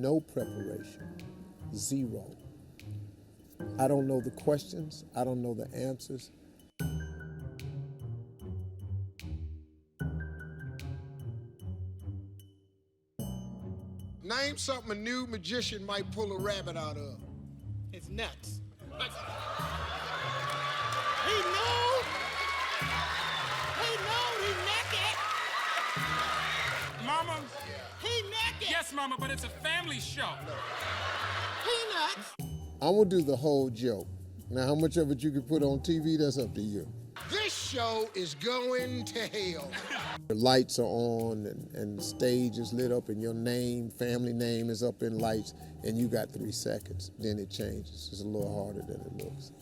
no preparation, zero. I don't know the questions, I don't know the answers. Name something a new magician might pull a rabbit out of. His nuts. He knew he naked. Mama? He naked. Yes, Mama, but it's a family show. Peanuts. I'm gonna do the whole joke. Now, how much of it you can put on TV, that's up to you. This show is going to hell. The lights are on and the stage is lit up and your name, family name is up in lights and you got 3 seconds. Then it changes. It's a little harder than it looks.